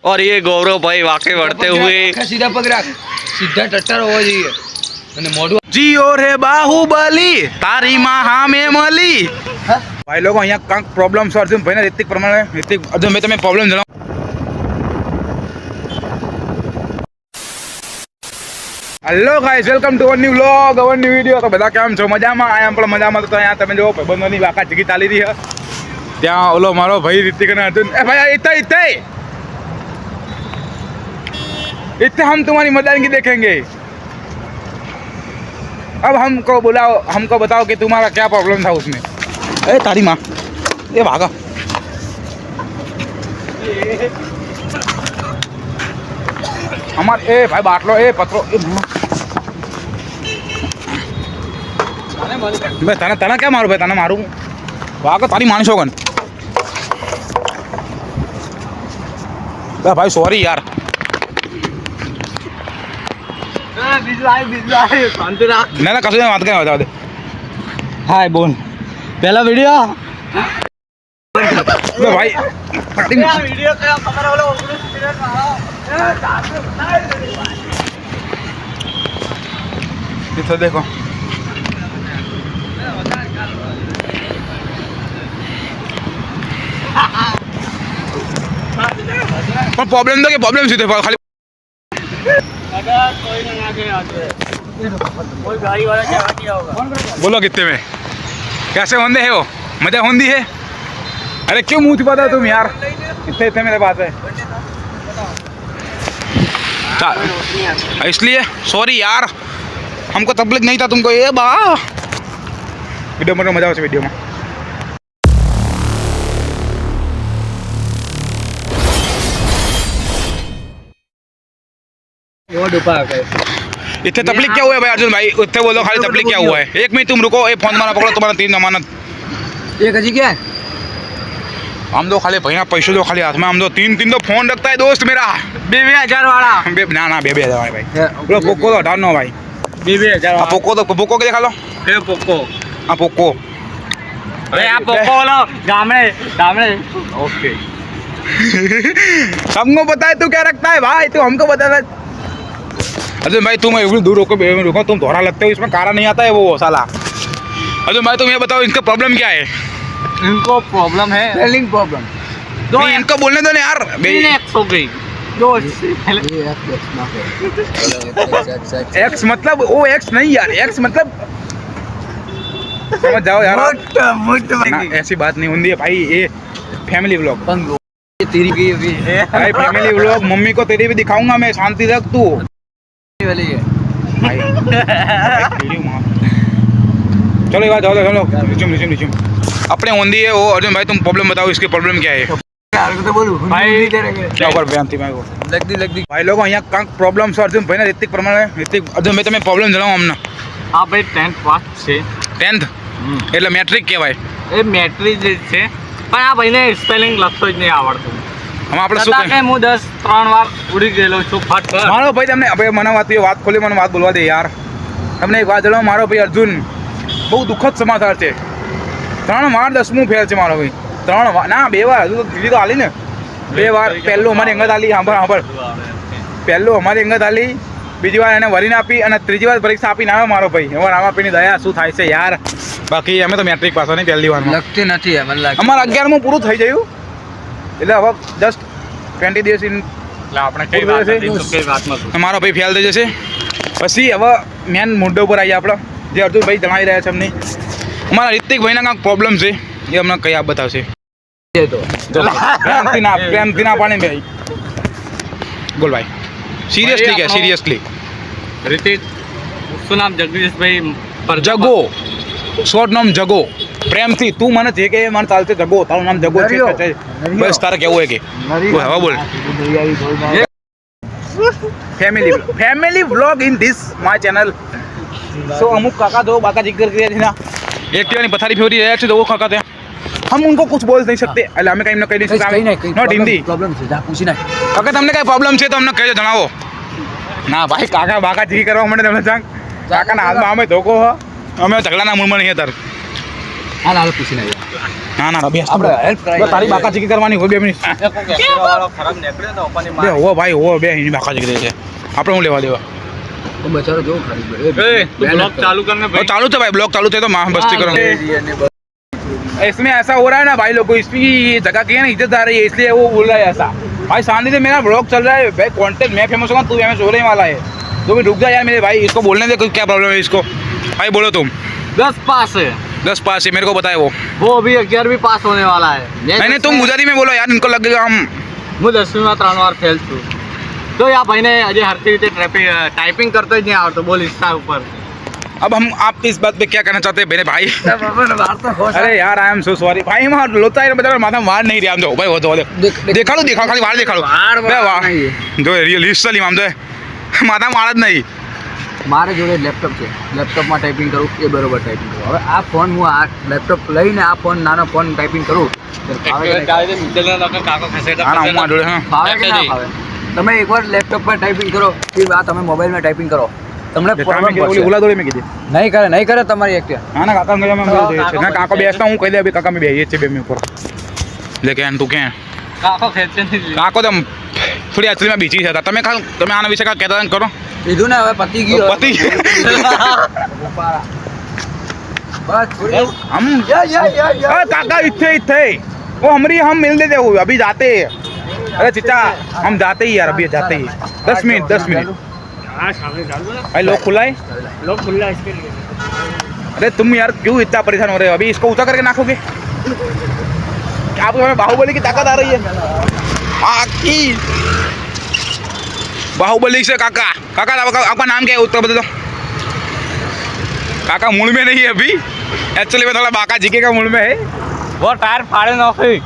और ये गौरव भाई वाकई बढ़ते हुए सीधा पग राख, सीधा टट्टर होવો જોઈએ અને મોઢું जियो रे बाहुबली तारी माँ हामे मली भाई लोग અહીંયા કાંક પ્રોબ્લેમ છે અર્જુન ભાઈને રિતિક પ્રમાણે રિતિક અર્જુન ભાઈ તમે પ્રોબ્લેમ જણાવો. Hello guys welcome to our new vlog our new video. તો બધા કેમ છો? મજામાં? આયા પણ મજામાં. તો અહીંયા તમે જો ભાઈબંધોની વાકા જગી ચાલી રહી છે. ત્યાં ઓલો મારો ભાઈ રિતિક અને અર્જુન એ ભાઈ इतने इतने हम तुम्हारी मर्दानगी देखेंगे. अब हमको बुलाओ, हमको बताओ कि तुम्हारा क्या प्रॉब्लम था उसमें. ए तारी माँ ये भागा हमारे ए भाई बाटलो ए पत्रो ए भाई तना तना क्या मारू भाई तना मारू भागा तारी मानी शोगन भाई सॉरी यार ना कसो बात क्या बता दे. हाय बोल पहला वीडियो भाई वीडियो क्या खबर वाला इधर देखो पर प्रॉब्लम तो क्या प्रॉब्लम सीधे खाली कोई गाड़ी वाला क्या किया होगा. बोलो कितने में कैसे होंदे है वो मजा होंदी है. अरे क्यों मुंह छिपाते हो तुम यार. इतने इतने मेरे पास है इसलिए सॉरी यार हमको तबलीग नहीं था तुमको. ये बा वीडियो में मजा आवશે वीडियो में. वो डूबा गए. इतने तबलीग क्या हुआ है भाई अर्जुन भाई. इतने बोलो खाली तबलीग क्या हुआ है. एक मिनट तुम रुको. ये फोन मारा पकड़ो तुम्हारा 3 जमानत. एक हजी क्या है हम दो खाली भैया पैसे दो खाली हाथ में. हम दो तीन तो फोन रखता है दोस्त मेरा 2000 वाला ना ना 2000 भाई. बोलो पोको तो हटाओ भाई. 2000 वाला पोको के दिखा लो. ये पोको. हाँ पोको. अरे आप पोको वाला गामड़े गामड़े. ओके सबको पता है तू क्या रखता है भाई. तू हमको बता. अर्जुन भाई तुम दूर रुको तुम दोहरा लगते हो. इसमें कारा नहीं आता है वो साला. अर्जुन भाई तुम ये बताओ इनका प्रॉब्लम क्या है. इनको प्रॉब्लम है सेलिंग प्रॉब्लम. नहीं इनको बोलने दो ना यार. 3x हो गई. दो एक्स मतलब वो एक्स नहीं यार. एक्स मतलब समझ जाओ यार. ना, ऐसी बात नहीं होती है भाई. ये फैमिली व्लॉग तेरी की भी है भाई. फैमिली व्लॉग मम्मी को तेरी भी दिखाऊंगा मैं. शांति रख तू वाली है भाई. चलो ये बात चलो चलो रिज्यूम अपने होंदी है वो. अर्जुन भाई तुम प्रॉब्लम बताओ इसकी प्रॉब्लम क्या है. तो बोलू भाई क्या ऊपर बयानથી ભાઈ लग दी ભાઈ લોકો અહીંયા કાંક પ્રોબ્લેમ છે અર્જુન ભાઈને રિતિક પ્રમાણે. રિતિક અર્જુન ભાઈ તમે પ્રોબ્લેમ જણાવો અમને. આ ભાઈ 10th પાસ છે. 10th એટલે મેટ્રિક કહેવાય. એ મેટ્રિક જ છે પણ આ ભાઈને સ્પેલિંગ લખતો જ નહીં આવડતું. હવે આપણે શું છતાં કે હું 10-3 વાર ઉડી ગયેલો છું ફટ. મારો ભાઈ તમને હવે મને વાત ખોલી મને વાત બોલવા દે યાર. તમને એક વાત જણાવો. મારો ભાઈ અર્જુન બહુ દુઃખદ સમાચાર છે. 3 વાર 10મું ફેલ છે મારો ભાઈ. 3 વાર ના 2 વાર હજુ તો ત્રીજી તો હાલી ને. 2 વાર પહેલું અમારી અંગત હાલી. સાંભળ પહેલું અમારી અંગત હાલી. બીજી વાર એને વરીને આપી અને ત્રીજી વાર પરીક્ષા આપીને આવ્યો મારો ભાઈ. હવે રામાપીની દયા શું થાય છે યાર. બાકી અમે તો મેટ્રિક પાસ નહીં પહેલી વારમાં. लगती नहीं है मतलब અમારા 11મું પૂરું થઈ ગયું. એટલે હવે જસ્ટ 20 દિવસ ઇન આપણે કઈ વાત નથી તો કઈ વાતમાં મારો ભાઈ ફેલ થઈ જશે. પછી હવે મેન મુદ્દો ઉપર આવીએ આપણે. જે અર્જુનભાઈ જણાવી રહ્યા છે અમને. અમારા રિતિકભાઈના કાંઈક પ્રોબ્લેમ છે એ અમને કઈ આપ બતાવશે. ये तो પ્રેમથી ના પાણી ભાઈ. બોલ ભાઈ સિરિયસલી કે સિરિયસલી. રિતિક શું નામ જગદીશ ભાઈ જગો શોર્ટ નામ જગો. પ્રેમથી તું મને જે કે મને ચાલશે જગો. તારું નામ જગો છે બસ. તારે કેવું હોય કે બોલ હવે બોલ. Family vlog in this my channel. So अमुक काका दो बाका जिक्र किया थी ना. एक टीवानी पथारी फेवरी रहे थे दो काका थे. हम उनको कुछ बोल नहीं सकते. એટલે અમે કઈ ન કહી નહીં શકતા. નોટ હિન્દી प्रॉब्लम છે જા પૂછી નાખ. કાકા તમને કઈ પ્રોબ્લેમ છે તો અમને કહેજો જણાવો. ના ભાઈ કાકા બાકા જી કરવા માટે તમને જાંગ કાકાના હાથમાં અમે ધોકો હ. અમે ઝઘડાના મૂળમાં નહીં અત્યારે. હાલ હાલ પૂછીને આવ્યા ના ના બેસ આપણે હેલ્પ કરાવી તારી બાકા ચીકી કરવાની હોય 2 મિનિટ ખરાબ નીકળ્યો તો પપ્પાની બે હો ભાઈ હો બે એની બાકા ચીકી છે આપણે હું લેવા દેવા તો બચારો જો ખરી તું બ્લોગ ચાલુ કરને और चालू था भाई ब्लॉग चालू थे तो माँ बस्ती करूँगा इसमें ऐसा हो रहा है ना भाई लोग को इसकी जगह की है ना इज्जत आ रही है इसलिए वो बोल रहा है ऐसा भाई शांति से मेरा ब्लॉग चल रहा है भाई कॉन्टेंट मैं फेमस होगा तू फेमस होने वाला है तो भी रुक जा यार मेरे भाई इसको बोलने दे क्या प्रॉब्लम है इसको भाई बोलो तुम 10 पास है 10 पास है मेरे को बताए वो वो अभी 11वीं पास होने वाला है नहीं तुम गुजराती में बोलो यार इनको लगेगा हम હું 10મી માં 3 વાર ફેલ છું તો યા ભાઈને હજી હરખી રીતે ટાઈપિંગ કરતો જ નહીં આવડતો બોલ ઇન્સ્ટા ઉપર अब हम आप इस बात पे क्या कहना चाहते हैं मेरे भाई अरे यार आई एम सो सॉरी भाई वहाँ लोता है मतलब माथा मार नहीं रहा हम तो भाई वो तो देखा लो खाली बाहर देखा लो जो रियलिस्टली हम तो माथा मार જ નહીં મારે જોડે લેપટોપ છે લેપટોપમાં ટાઈપિંગ કરું એ બરોબર ટાઈપિંગ કરું હવે આ ફોન હું આ લેપટોપ લઈને આ ફોન નાનો ફોન ટાઈપિંગ કરું ફાવે કે હું જોડે હા ફાવે કે ના ફાવે તમે એકવાર લેપટોપ પર ટાઈપિંગ કરો કે આ તમે મોબાઈલમાં ટાઈપિંગ કરો તમને ઓલા દોડે મેં કીધી નહીં કરે તમારી એક હા ના કાકા મેં ના કાકા બેસતા હું કહી દે અભી કાકા મેં બેહીએ છે બે મિનિટ ઉપર લેकिन તું ક્યાં કાકો ખેંચે નહીં કાકો તો થોડી actually માં બીજી હતા તમે આના વિશે કાંઈ કહેતા કરો કીધું ને હવે પતી ગયું પતિ બસ થોડી हम काका इथे वो हम मिल देते हो अभी जाते हैं अरे चिचा हम जाते ही यार अभी जाते ही 10 मिनट भाई लोग खुला है इसके लिए अरे तुम यार क्यों इतना परेशान हो रहे हो अभी इसको ऊंचा करके नाखोगे आपको हमें बाहुबली की ताकत आ रही है आकी बाहुबली से काका आपका नाम क्या है उत्तर बता दो काका मूड में नहीं है अभी एक्चुअली में थोड़ा बाका जीके का मूड में है वो टायर फाड़े नौकरी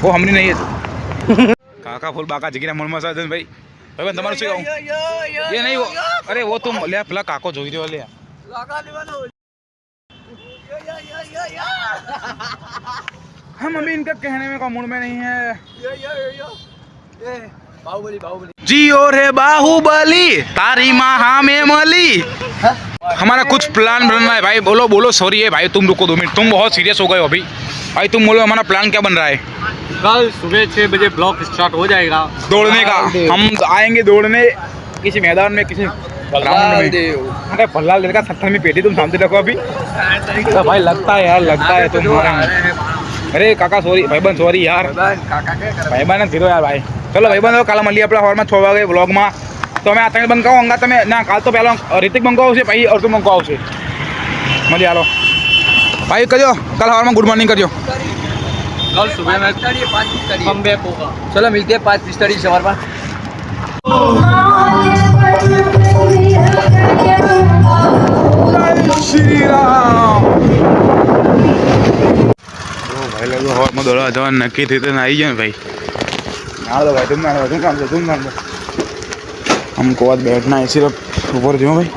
वो हमने नहीं है काका फुल बाका जीके मूड में साजन भाई भाई तुम्हारे से कहूं ये नहीं वो अरे वो तुम ले पेला काको જોઈ રહ્યો લે हम अभी इनका कहने में का मूड में नहीं है બાહુબલી जियो रे बाहुबली तारी महा में मली हमारा कुछ प्लान बन रहा है भाई बोलो सॉरी है भाई तुम रुको 2 मिनट तुम बहुत सीरियस हो गए हो अभी भाई तुम बोलो हमारा प्लान क्या बन रहा है कल सुबह 6 बजे ब्लॉक स्टार्ट हो जाएगा दौड़ने का हम आएंगे दौड़ने किसी मैदान में किसी ग्राउंड में अरे भल्लाल दिल का 70वीं पेटी तुम सामने रखो अभी तो भाई लगता है यार लगता है तुम्हारा अरे काका सॉरी भाईबंध सॉरी यार કાકા કે કરે ભાઈબંધ ધીરો યાર ભાઈ ચલો ભાઈબંધ કાલે મળીએ આપણે સવારમાં 6 વાગે વ્લોગમાં તો અમે આ ત્રણ બંકાઓ અંગા તમે ના કાલ તો પહેલાં રિતિક બંકો આવશે પછી અર્જુન બંકો આવશે મળીએ હાલો ભાઈ કરજો કાલ સવારમાં ગુડ મોર્નિંગ કરજો कल सुबह में 5:45 कम बैक होगा चलो मिलते हैं 5:45 सवार पर શ્રી રામ ભાઈ લોકો હવામાં દોડવા જવાનું નક્કી થઈ તો આવી જાય ને ભાઈ ના દો ભાઈ तुम काम दो हमको आज बैठना है सिर्फ ऊपर जो भाई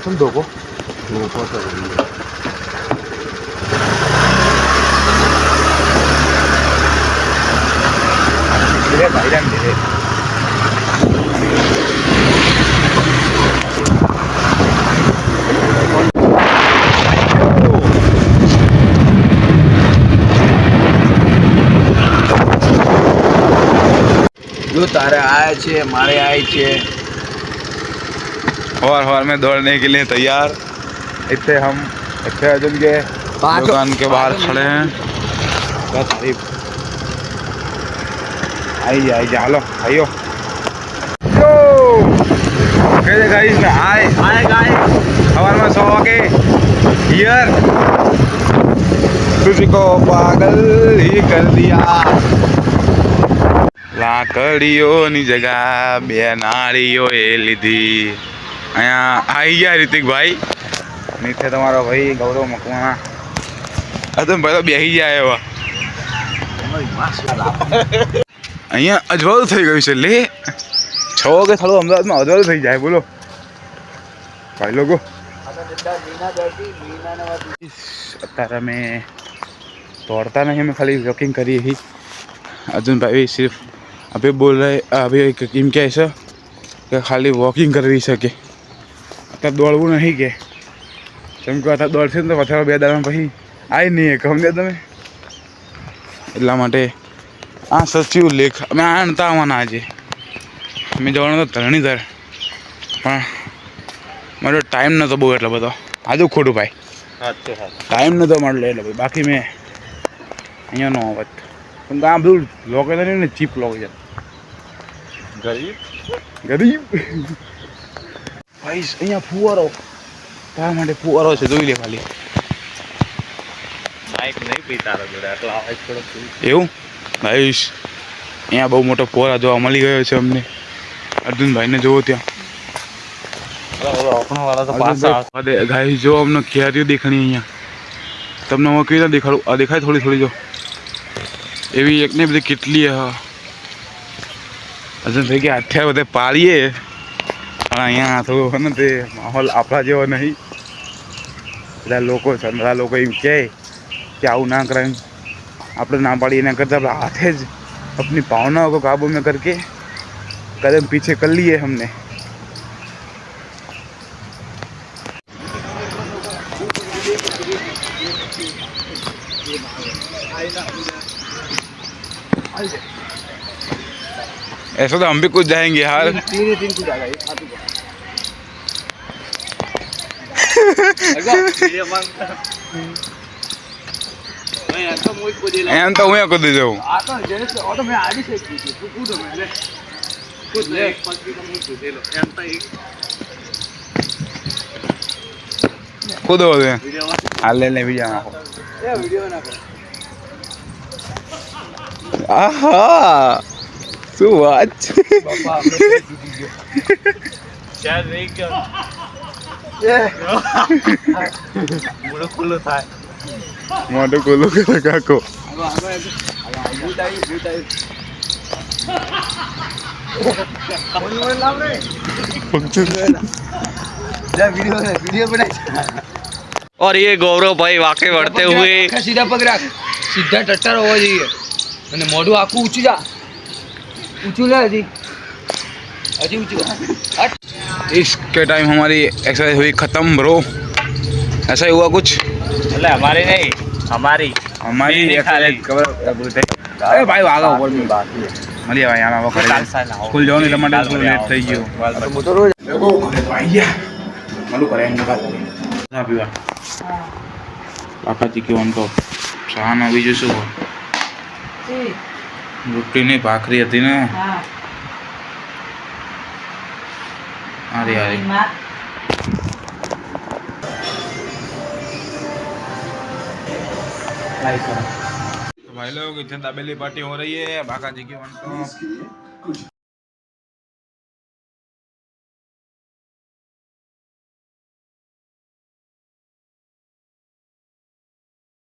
तुम दो को धीरे भाई जान धीरे जो तारे आए छे मारे आए छे और में दौड़ने के लिए तैयार इतने हम इतने अर्जुन के दुकान के बाहर खड़े हैं बस आई चलो आइयो कैसे गाइस में आए हमारे में 100 के हियर तुझी को पागल ही कर दिया લાકડીઓની જગા બે નાળીઓએ લીધી અહીંયા આવી ગયા રિતિકભાઈ નીચે તમારો ભાઈ ગૌરવ મકવાણા અતુમ ભાઈ તો બેસી જાય એવા અહીંયા અજવાળું થઈ ગયું છે લે 6 વાગે થોડું અમદાવાદમાં અજવાળું થઈ જાય બોલો ભાઈ લોકો અત્યારે અમે દોડતા नहीं हमें खाली वॉकिंग करी ही अर्जुन भाई सिर्फ अभी बोल रहे अभी एम क्या ऐसा कि खाली वॉकिंग करवी सके अत्यार दौड़વું नहीं के કેમ કે અત્યારે દોડશે ને તો પાછા 2 દાડા પછી આય નહીં સમજ્યા તમે એટલા માટે આ સચિવ લેખ અમે આ નતા આવવાના આજે અમે જવાનું તો ધરણીધર પણ મારો ટાઈમ નહોતો બહુ એટલો બધો આજુ ખોટું ભાઈ ટાઈમ નહોતો મળે એટલે ભાઈ બાકી મેં અહીંયા નો આવત પણ આ બધું લોકેશન ને ચીપ લોકેશન ગરીબ ભાઈ અહીંયા ફુવારો તારા માટે ફુવારો છે જોઈ લે ખાલી એવું ભાઈશ અહીંયા બહુ મોટો ફુવારા જોવા મળી ગયો છે અમને અર્જુનભાઈને જોવો ત્યાં ગાય જો અમને ક્યારીઓ દેખાણી અહીંયા તમને હું કેવી રીતે દેખાડું આ દેખાય થોડી થોડી જો એવી એક ને બધી કેટલી અર્જુનભાઈ કે અત્યારે બધે પાડીએ પણ અહીંયા થોડું ને તે માહોલ આપણા જેવો નહીં બધા લોકો બધા લોકો એમ કહે कि आऊ ना करें આપણે ના પાડીએ એના કરતાં આપણે હાથે જ अपनी भावनाओं को काबू में करके कदम पीछे कर लिए हमने ऐसा तो हम भी कुछ जाएंगे यार तीन कुछ जाएगा एक हाथी एम तो मैं कूदी जाऊँ कूदो हाल ले वीडियो आहा શું વાત છે મોટો કોલો કરે કાકો और ये गौरव भाई वाकई बढ़ते हुए सीधा पग राख सीधा टट्टर होवा જોઈએ અને મોઢું આખું ઊંચું જા ऊंचू ले अजी अजी ऊंचू इसके टाइम हमारी एक्सरसाइज हुई खत्म ब्रो ऐसा ही हुआ कुछ એટલે हमारी नहीं हमारी हमारी एक्सरसाइज कवर बोलते अरे भाई आगे ऊपर में बात है मलिया भाई आमा करे स्कूल जाओ नहीं टमाटर स्कूल लेट થઈ ગયો तो तो रोज देखो भाई मालू करे इनका ना पीवा કાકાજી કેવાનું તો શાના બીજું શું રોટલીની ભાખરી હતી ને अरे अरे तो भाई लोग इतने दाबेली पार्टी हो रही है बाका जी की वन तो